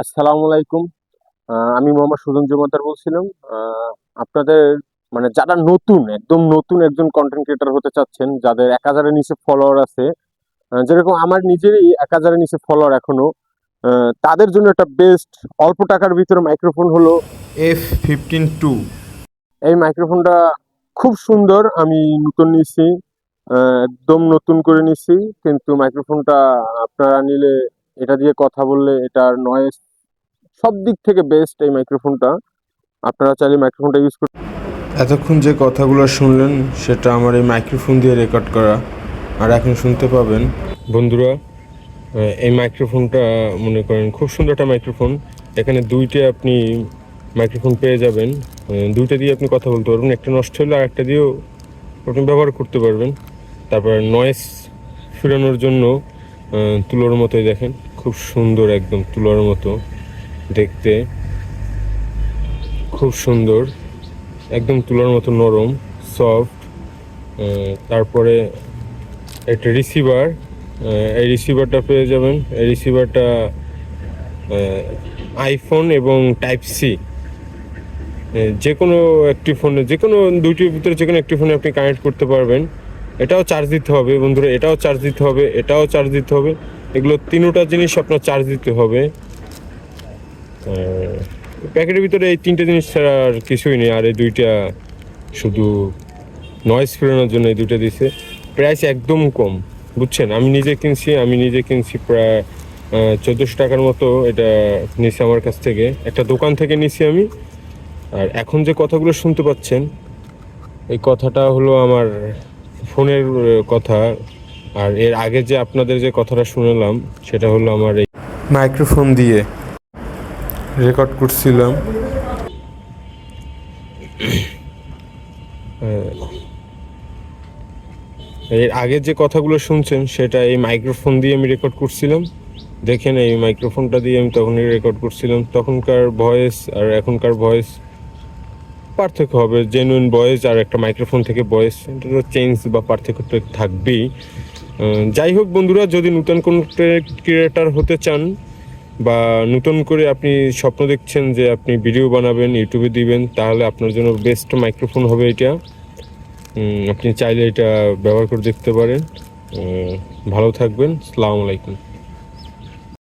আসসালামু আলাইকুম। আমি মোহাম্মদ সুজন জুমাদ্দার বলছিলাম। আপনাদের মানে যারা নতুন, একদম নতুন একজন কন্টেন্ট ক্রিয়েটর হতে চাচ্ছেন, যাদের 1000-এর নিচে ফলোয়ার আছে, যেরকম আমার নিজেরই 1000-এর নিচে ফলোয়ার এখনো, তাদের জন্য একটা বেস্ট অল্প টাকার ভিতরে মাইক্রোফোন হলো F15 II। এই মাইক্রোফোনটা। খুব সুন্দর। আমি নতুন নিছি, একদম নতুন করে নিছি, কিন্তু মাইক্রোফোনটা আপনারা নিলে, এটা দিয়ে কথা বললে এটার নয়েজ সব দিক থেকে বেস্ট এই মাইক্রোফোনটা। আপনারা চাইলে মাইক্রোফোনটা ইউজ করতে। এতক্ষণ যে কথাগুলো শুনলেন সেটা আমার এই মাইক্রোফোন দিয়ে রেকর্ড করা, আর এখন শুনতে পাবেন। বন্ধুরা, এই মাইক্রোফোনটা মনে করেন খুব সুন্দর একটা মাইক্রোফোন। এখানে দুইটা আপনি মাইক্রোফোন পেয়ে যাবেন, দুইটা দিয়ে আপনি কথা বলতে পারবেন। একটা নষ্ট হলে আর একটা দিয়েও আপনি ব্যবহার করতে পারবেন। তারপর নয়েজ ফেরানোর জন্য তুলোর মতোই, দেখেন খুব সুন্দর, একদম তুলোর মতো দেখতে, খুব সুন্দর, একদম তুলার মতো নরম, সফট। তারপরে একটা রিসিভার, এই রিসিভারটা পেয়ে যাবেন। এই রিসিভারটা আইফোন এবং টাইপ সি, যে কোনো একটি ফোনে, যে কোনো দুইটির ভিতরে যে কোনো একটি ফোনে আপনি কানেক্ট করতে পারবেন। এটাও চার্জ দিতে হবে বন্ধুরা, এটাও চার্জ দিতে হবে, এটাও চার্জ দিতে হবে। এগুলো তিনটা জিনিস আপনার চার্জ দিতে হবে। প্যাকেটের ভিতরে এই তিনটে জিনিস ছাড়া আর কিছুই নেই। আর এই দুইটা শুধু নয়েজ ফেরানোর জন্য এই দুটো দিছে। প্রাইস একদম কম, বুঝছেন। আমি নিজে কিনছি প্রায় 1400 টাকার মতো। এটা নিছি আমার কাছ থেকে, একটা দোকান থেকে নিছি আমি। আর এখন যে কথাগুলো শুনতে পাচ্ছেন, এই কথাটা হলো আমার ফোনের কথা। আর এর আগে যে আপনাদের যে কথাটা শুনলাম, সেটা হলো আমার এই মাইক্রোফোন দিয়ে রেকর্ড করছিলাম। এর আগে যে কথাগুলো শুনছেন সেটা এই মাইক্রোফোন দিয়ে আমি রেকর্ড করছিলাম। দেখেন, এই মাইক্রোফোনটা দিয়ে আমি তখনই রেকর্ড করছিলাম। তখনকার ভয়েস আর এখনকার ভয়েস পার্থক্য হবে। জেনুইন ভয়েস আর একটা মাইক্রোফোন থেকে ভয়েস, এটা তো চেঞ্জ বা পার্থক্য তো থাকবেই। যাই হোক বন্ধুরা, যদি নতুন কোনো ক্রিয়েটার হতে চান, বা নতুন করে আপনি স্বপ্ন দেখছেন যে আপনি ভিডিও বানাবেন, ইউটিউবে দিবেন, তাহলে আপনার জন্য বেস্ট মাইক্রোফোন হবে এটা। আপনি চাইলে এটা ব্যবহার করে দেখতে পারেন। ভালো থাকবেন। আসসালামু আলাইকুম।